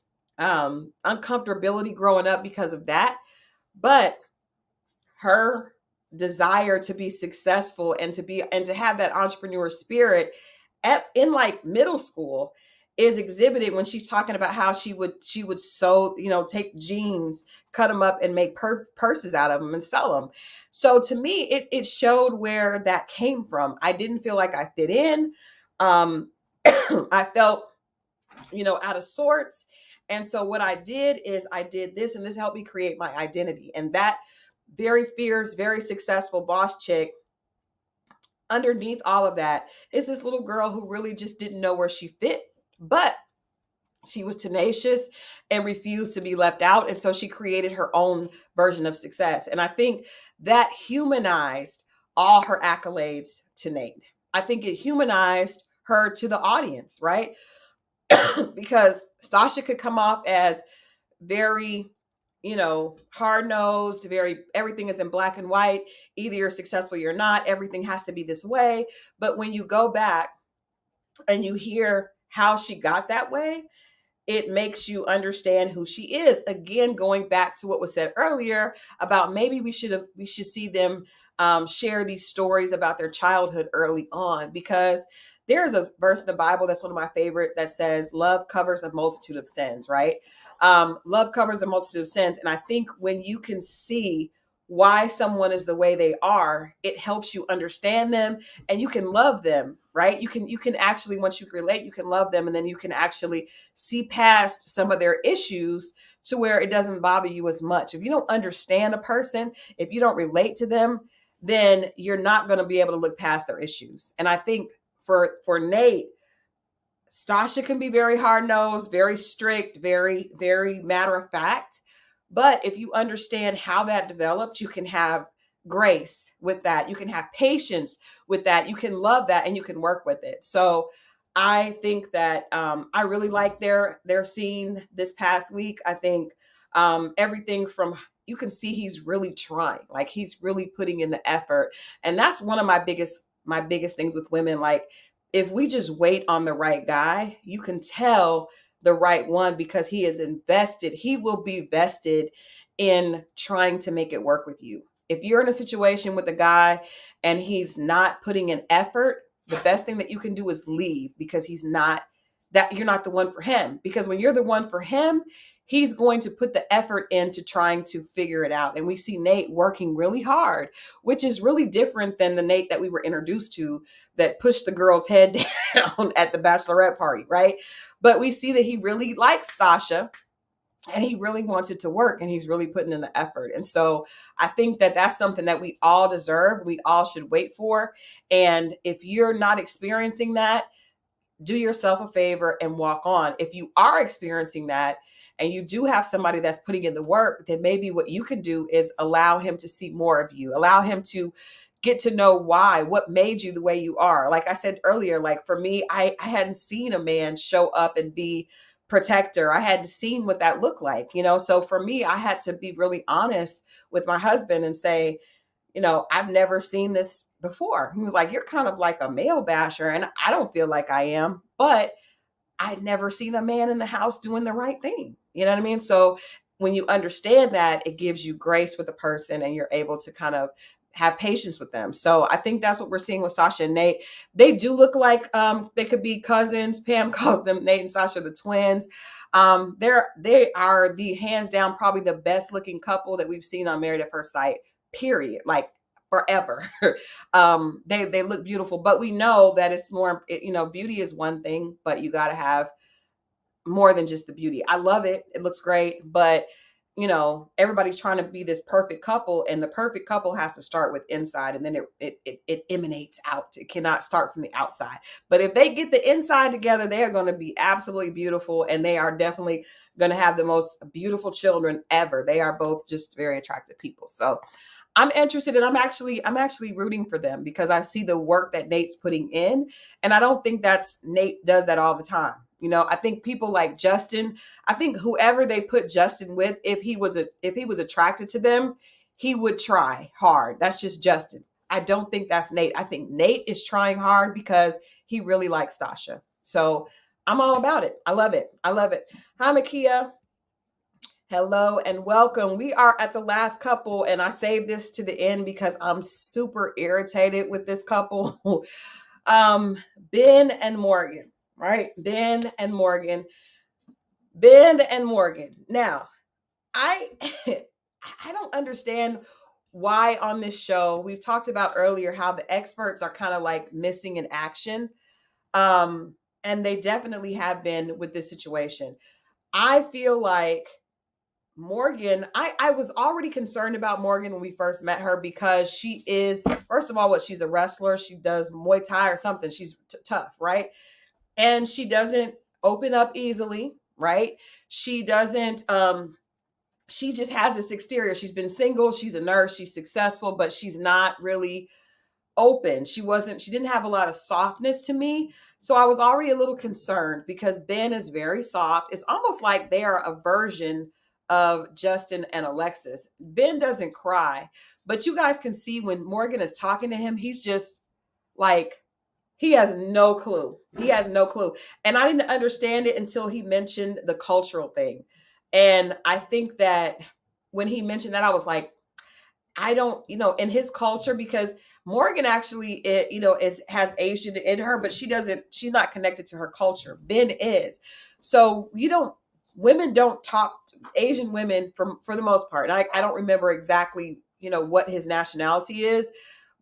uncomfortability growing up because of that. But her desire to be successful and to have that entrepreneur spirit in like middle school is exhibited when she's talking about how she would sew, take jeans, cut them up and make purses out of them and sell them. So to me, it showed where that came from. I didn't feel like I fit in. I felt, out of sorts. And so what I did is I did this, and this helped me create my identity. And that very fierce, very successful boss chick, underneath all of that is this little girl who really just didn't know where she fit. But she was tenacious and refused to be left out. And so she created her own version of success. And I think that humanized all her accolades to Nate. I think it humanized her to the audience, right? Because Stacia could come off as very hard nosed, everything is in black and white. Either you're successful or you're not. Everything has to be this way. But when you go back and you hear how she got that way, it makes you understand who she is. Again, going back to what was said earlier about maybe we should see them share these stories about their childhood early on, because there's a verse in the Bible that's one of my favorite that says, "Love covers a multitude of sins." Right? Love covers a multitude of sins, and I think when you can see why someone is the way they are, it helps you understand them and you can love them. Right? You can actually, once you relate, you can love them, and then you can actually see past some of their issues to where it doesn't bother you as much. If you don't understand a person, if you don't relate to them, then you're not going to be able to look past their issues. And I think for Nate, Stasha can be very hard nosed, very strict, very, very matter of fact. But if you understand how that developed, you can have grace with that. You can have patience with that. You can love that and you can work with it. So I think that I really like their scene this past week. I think everything from, you can see he's really trying, like he's really putting in the effort. And that's one of my biggest things with women. Like, if we just wait on the right guy, you can tell the right one, because he is invested. He will be vested in trying to make it work with you. If you're in a situation with a guy and he's not putting in effort, the best thing that you can do is leave, because you're not the one for him. Because when you're the one for him, he's going to put the effort into trying to figure it out. And we see Nate working really hard, which is really different than the Nate that we were introduced to, that pushed the girl's head down at the bachelorette party, right? But we see that he really likes Stasha and he really wants it to work, and he's really putting in the effort. And so I think that that's something that we all deserve. We all should wait for. And if you're not experiencing that, do yourself a favor and walk on. If you are experiencing that and you do have somebody that's putting in the work, then maybe what you can do is allow him to see more of you, allow him to get to know what made you the way you are. Like I said earlier, like for me, I hadn't seen a man show up and be protector. I hadn't seen what that looked like, So for me, I had to be really honest with my husband and say, I've never seen this before. He was like, "You're kind of like a male basher." And I don't feel like I am, but I'd never seen a man in the house doing the right thing. You know what I mean? So when you understand that, it gives you grace with the person and you're able to kind of have patience with them. So I think that's what we're seeing with Sasha and Nate. They do look like they could be cousins. Pam calls them, Nate and Sasha, the twins. They are the hands down probably the best looking couple that we've seen on Married at First Sight, period. Like forever. They look beautiful, but we know that it's more, beauty is one thing, but you got to have more than just the beauty. I love it. It looks great, but everybody's trying to be this perfect couple, and the perfect couple has to start with inside, and then it emanates out. It cannot start from the outside. But if they get the inside together, they are going to be absolutely beautiful, and they are definitely going to have the most beautiful children ever. They are both just very attractive people. So I'm interested, and I'm actually rooting for them, because I see the work that Nate's putting in, and I don't think Nate does that all the time. I think people like Justin, I think whoever they put Justin with, if he was attracted to them, he would try hard. That's just Justin. I don't think that's Nate. I think Nate is trying hard because he really likes Stasha. So I'm all about it. I love it. I love it. Hi, Makia. Hello and welcome. We are at the last couple, and I saved this to the end because I'm super irritated with this couple. Binh and Morgan, right? Binh and Morgan. Now, I I don't understand why on this show, we've talked about earlier how the experts are kind of like missing in action. And they definitely have been with this situation. I feel like Morgan, I was already concerned about Morgan when we first met her, because she is, first of all, she's a wrestler. She does Muay Thai or something. She's tough, right? And she doesn't open up easily, right? She doesn't, she just has this exterior. She's been single. She's a nurse. She's successful, but she's not really open. She didn't have a lot of softness to me. So I was already a little concerned, because Ben is very soft. It's almost like they are a version of Justin and Alexis. Binh doesn't cry, but you guys can see when Morgan is talking to him, he's just like, he has no clue. He has no clue. And I didn't understand it until he mentioned the cultural thing. And I think that when he mentioned that, I was like, I don't, in his culture, because Morgan actually, has Asian in her, but she's not connected to her culture. Binh is. So women don't talk, Asian women for the most part. I don't remember exactly, what his nationality is,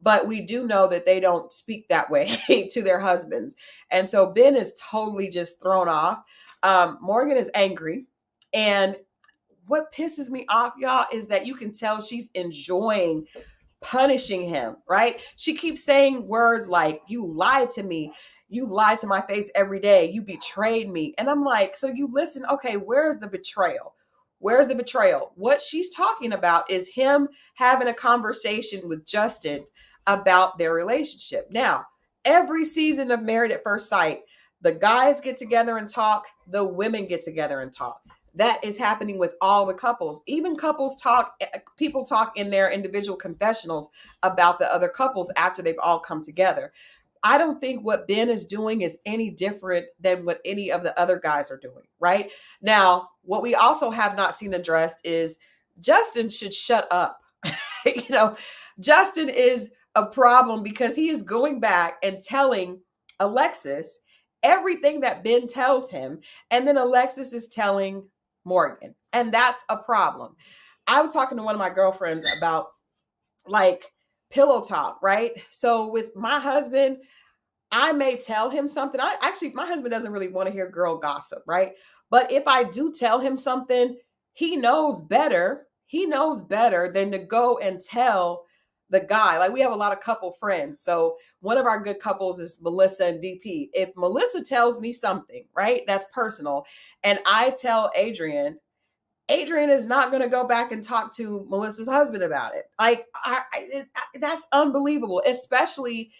but we do know that they don't speak that way to their husbands. And so Binh is totally just thrown off. Morgan is angry. And what pisses me off, y'all, is that you can tell she's enjoying punishing him, right? She keeps saying words like, you lied to me. You lied to my face every day. You betrayed me. And I'm like, so you listen, okay, where's the betrayal? Where's the betrayal? What she's talking about is him having a conversation with Justin about their relationship. Now, every season of Married at First Sight, the guys get together and talk, the women get together and talk. That is happening with all the couples. Even people talk in their individual confessionals about the other couples after they've all come together. I don't think what Binh is doing is any different than what any of the other guys are doing, right? Now, what we also have not seen addressed is Justin should shut up. Justin is a problem because he is going back and telling Alexis everything that Binh tells him. And then Alexis is telling Morgan. And that's a problem. I was talking to one of my girlfriends about like pillow talk, right? So with my husband, I may tell him something. My husband doesn't really want to hear girl gossip, right? But if I do tell him something, he knows better. He knows better than to go and tell the guy. Like, we have a lot of couple friends. So one of our good couples is Melissa and DP. If Melissa tells me something, right, that's personal, and I tell Adrian is not going to go back and talk to Melissa's husband about it. Like, that's unbelievable, especially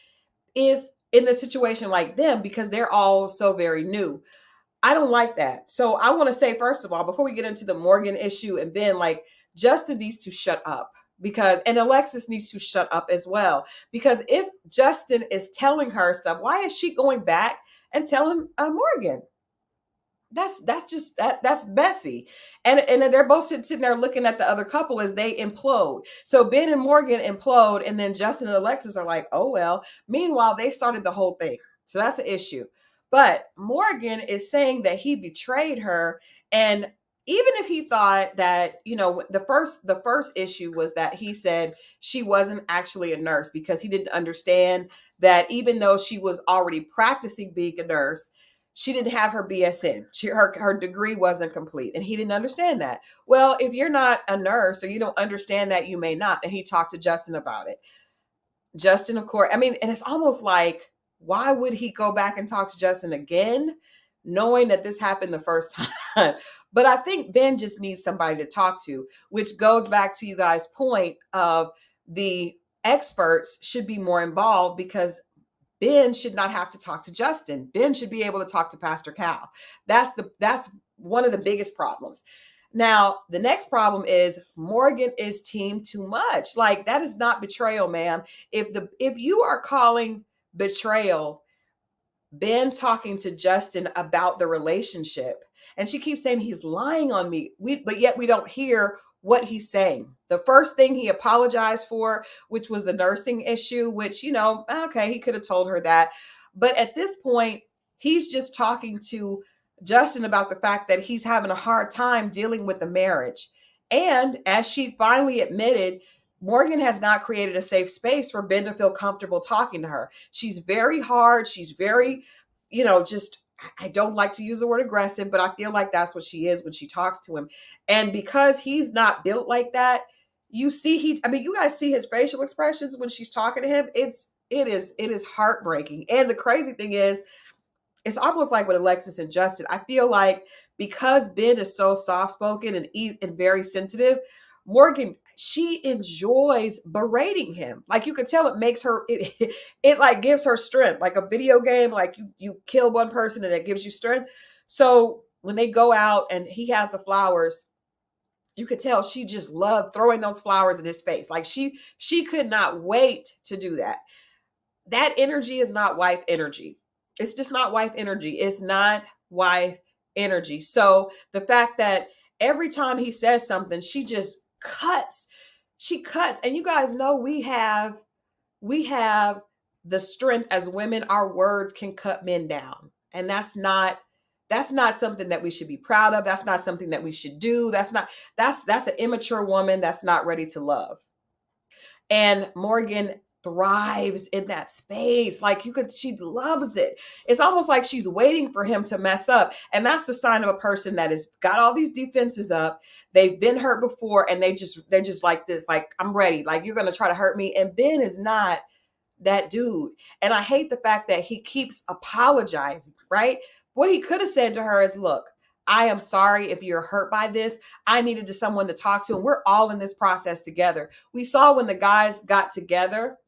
if in a situation like them, because they're all so very new. I don't like that. So I want to say, first of all, before we get into the Morgan issue and Binh, like, Justin needs to shut up, and Alexis needs to shut up as well. Because if Justin is telling her stuff, why is she going back and telling Morgan? That's messy. And they're both sitting there looking at the other couple as they implode. So Binh and Morgan implode, and then Justin and Alexis are like, oh, well. Meanwhile, they started the whole thing. So that's an issue. But Morgan is saying that he betrayed her. And even if he thought that, the first issue was that he said she wasn't actually a nurse, because he didn't understand that even though she was already practicing being a nurse, she didn't have her BSN. Her degree wasn't complete, and he didn't understand that. Well, if you're not a nurse or you don't understand that, you may not. And he talked to Justin about it. Justin, of course, and it's almost like, why would he go back and talk to Justin again, knowing that this happened the first time? But I think Binh just needs somebody to talk to, which goes back to you guys' point of the experts should be more involved, because Binh should not have to talk to Justin. Binh should be able to talk to Pastor Cal. That's one of the biggest problems. Now, the next problem is Morgan is team too much. Like, that is not betrayal, ma'am. If you are calling betrayal Binh talking to Justin about the relationship, and she keeps saying he's lying on me, but yet we don't hear what he's saying. The first thing he apologized for, which was the nursing issue, which, okay, he could have told her that. But at this point, he's just talking to Justin about the fact that he's having a hard time dealing with the marriage. And as she finally admitted, Morgan has not created a safe space for Binh to feel comfortable talking to her. She's very hard. She's very, I don't like to use the word aggressive, but I feel like that's what she is when she talks to him. And because he's not built like that, you guys see his facial expressions when she's talking to him. It is heartbreaking. And the crazy thing is, it's almost like with Alexis and Justin. I feel like because Binh is so soft-spoken and very sensitive, Morgan, she enjoys berating him. Like, you could tell it makes her, it like gives her strength, like a video game. Like, you kill one person and it gives you strength. So when they go out and he has the flowers, You could tell she just loved throwing those flowers in his face. Like she could not wait to do that. That energy is not wife energy. It's just not wife energy. It's not wife energy. So the fact that every time he says something, she just cuts. She cuts. And you guys know we have the strength as women. Our words can cut men down. And that's not something that we should be proud of. That's not something that we should do. That's an immature woman that's not ready to love. And Morgan thrives in that space. Like she loves it. It's almost like she's waiting for him to mess up. And that's the sign of a person that has got all these defenses up. They've been hurt before and they're just like this, like, I'm ready. Like, you're going to try to hurt me. And Binh is not that dude. And I hate the fact that he keeps apologizing, right? What he could have said to her is, look, I am sorry if you're hurt by this. I needed someone to talk to, and we're all in this process together. We saw when the guys got together,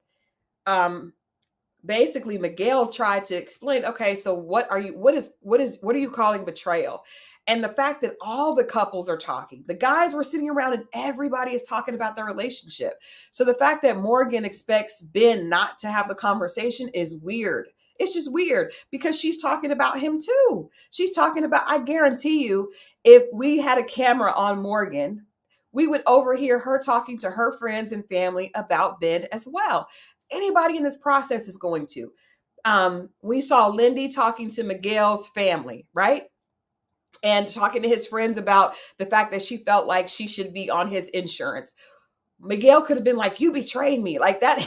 basically Miguel tried to explain, okay, so what are you calling betrayal? And the fact that all the couples are talking, the guys were sitting around and everybody is talking about their relationship. So the fact that Morgan expects Binh not to have the conversation is weird. It's just weird because she's talking about him too. She's talking about, I guarantee you, if we had a camera on Morgan, we would overhear her talking to her friends and family about Binh as well. Anybody in this process is going to. We saw Lindy talking to Miguel's family, right? And talking to his friends about the fact that she felt like she should be on his insurance. Miguel could have been like, you betrayed me. Like that,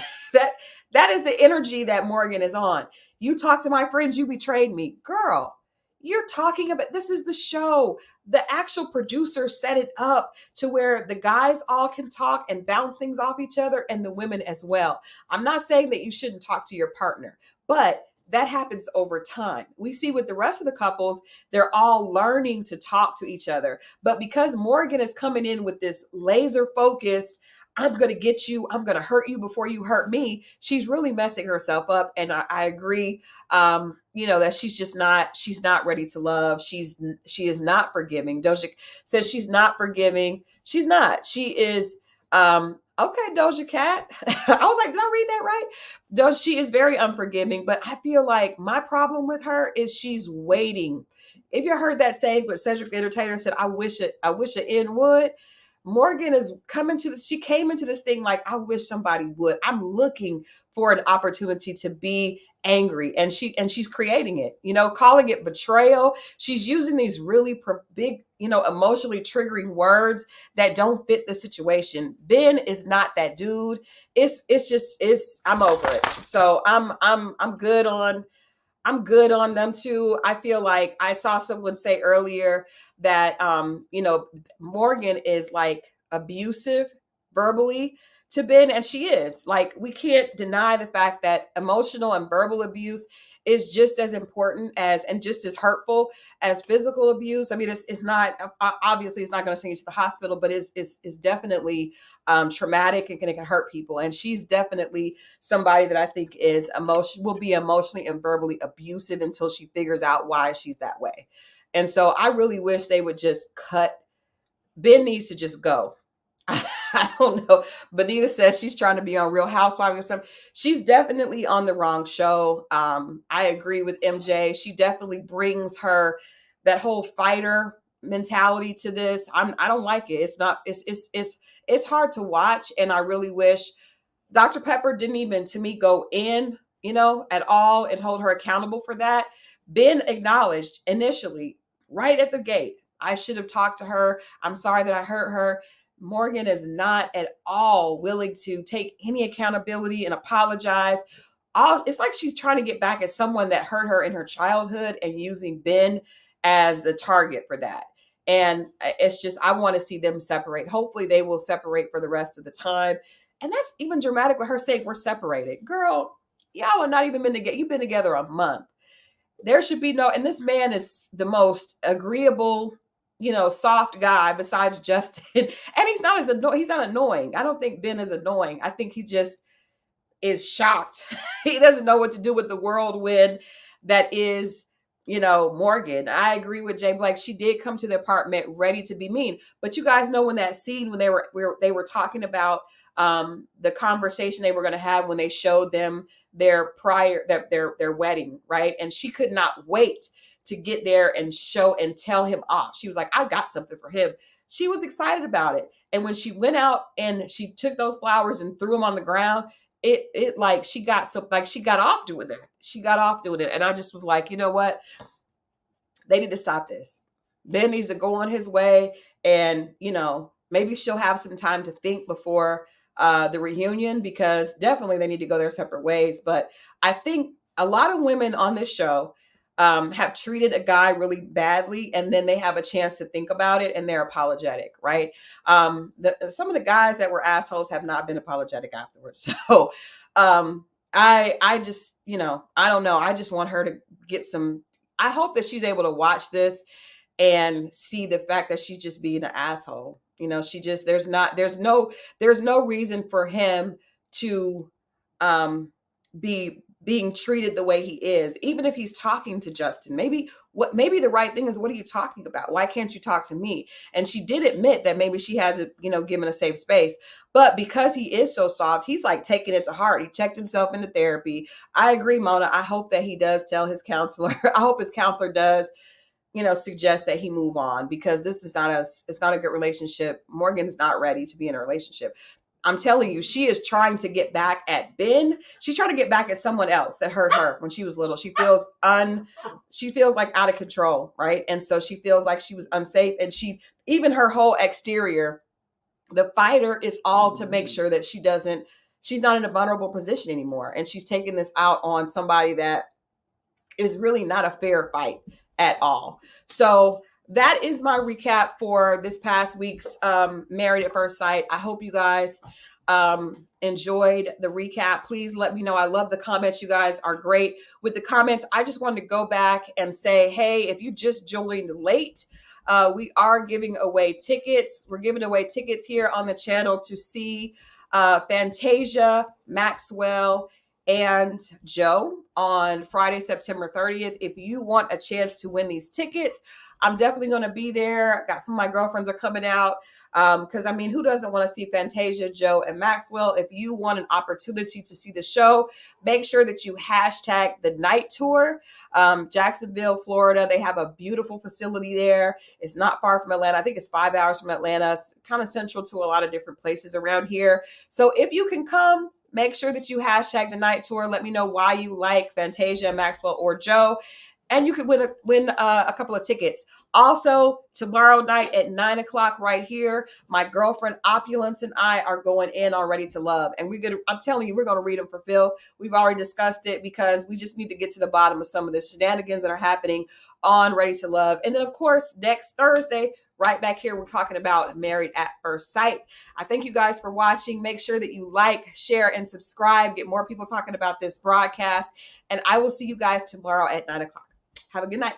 that is the energy that Morgan is on. You talk to my friends, you betrayed me. Girl, you're talking about, this is the show. The actual producer set it up to where the guys all can talk and bounce things off each other, and the women as well. I'm not saying that you shouldn't talk to your partner, but that happens over time. We see with the rest of the couples, they're all learning to talk to each other. But because Morgan is coming in with this laser focused, I'm going to get you, I'm going to hurt you before you hurt me, she's really messing herself up. And I agree, that she's not ready to love. She is not forgiving. Doja says she's not forgiving. She's not. She is, okay, Doja Cat. I was like, did I read that right? She is very unforgiving, but I feel like my problem with her is she's waiting. If you heard that saying, but Cedric the Entertainer said, I wish an end would. Morgan is coming to this. She came into this thing like, I wish somebody would. I'm looking for an opportunity to be angry, and she's creating it, calling it betrayal. She's using these really big, emotionally triggering words that don't fit the situation. Binh is not that dude. I'm over it. So I'm good on them too. I feel like I saw someone say earlier that, Morgan is like abusive verbally to Binh, and she is. Like, we can't deny the fact that emotional and verbal abuse is just as important as and just as hurtful as physical abuse. I mean, it's not, obviously it's not going to send you to the hospital, but it's definitely traumatic and can hurt people. And she's definitely somebody that I think will be emotionally and verbally abusive until she figures out why she's that way. And so I really wish they would just cut. Binh needs to just go. I don't know. Benita says she's trying to be on Real Housewives or something. She's definitely on the wrong show. I agree with MJ. She definitely brings that whole fighter mentality to this. I don't like it. It's hard to watch. And I really wish Dr. Pepper didn't even, to me, go in, at all and hold her accountable for that. Binh acknowledged initially, right at the gate, I should have talked to her. I'm sorry that I hurt her. Morgan is not at all willing to take any accountability and apologize. It's like she's trying to get back at someone that hurt her in her childhood and using Binh as the target for that. And it's just, I want to see them separate. Hopefully they will separate for the rest of the time. And that's even dramatic with her saying we're separated. Girl, y'all are not even been together. You've been together a month. There should be and this man is the most agreeable, soft guy besides Justin. And he's not annoying. I don't think Binh is annoying. I think he just is shocked. He doesn't know what to do with the whirlwind that is Morgan. I agree with Jay Blake. She did come to the apartment ready to be mean. But you guys know, when that scene when they were talking about the conversation they were going to have when they showed them their wedding, right? And she could not wait to get there and show and tell him off. She was like, I got something for him. She was excited about it. And when she went out and she took those flowers and threw them on the ground, it like she got off doing that. She got off doing it. And I just was like, you know what? They need to stop this. Ben needs to go on his way, and maybe she'll have some time to think before the reunion, because definitely they need to go their separate ways. But I think a lot of women on this show have treated a guy really badly, and then they have a chance to think about it and they're apologetic, right? Some of the guys that were assholes have not been apologetic afterwards. So I just, I don't know. I just want her to get some. I hope that she's able to watch this and see the fact that she's just being an asshole. There's no reason for him to be being treated the way he is, even if he's talking to Justin. Maybe the right thing is, what are you talking about? Why can't you talk to me? And she did admit that maybe she hasn't, given a safe space. But because he is so soft, he's like taking it to heart. He checked himself into therapy. I agree, Mona. I hope that he does tell his counselor. I hope his counselor does, suggest that he move on, because this is it's not a good relationship. Morgan's not ready to be in a relationship. I'm telling you, she is trying to get back at Binh. She's trying to get back at someone else that hurt her when she was little. She feels like out of control, right? And so she feels like she was unsafe. And even her whole exterior, the fighter is all to make sure that she's not in a vulnerable position anymore. And she's taking this out on somebody that is really not a fair fight at all. So that is my recap for this past week's Married at First Sight. I hope you guys enjoyed the recap. Please let me know. I love the comments. You guys are great with the comments. I just wanted to go back and say, hey, if you just joined late, we are giving away tickets. We're giving away tickets here on the channel to see Fantasia, Maxwell, and Joe on Friday, September 30th. If you want a chance to win these tickets, I'm definitely going to be there. Got some of my girlfriends are coming out. Because who doesn't want to see Fantasia, Joe, and Maxwell? If you want an opportunity to see the show, make sure that you hashtag the night tour. Jacksonville, Florida. They have a beautiful facility there. It's not far from Atlanta. I think it's 5 hours from Atlanta. It's kind of central to a lot of different places around here. So if you can come, make sure that you hashtag the night tour. Let me know why you like Fantasia, Maxwell, or Joe. And you could win a couple of tickets. Also, tomorrow night at 9:00 right here, my girlfriend Opulence and I are going in on Ready to Love. And I'm telling you, we're going to read them for Phil. We've already discussed it, because we just need to get to the bottom of some of the shenanigans that are happening on Ready to Love. And then, of course, next Thursday, right back here, we're talking about Married at First Sight. I thank you guys for watching. Make sure that you like, share, and subscribe. Get more people talking about this broadcast. And I will see you guys tomorrow at 9:00. Have a good night.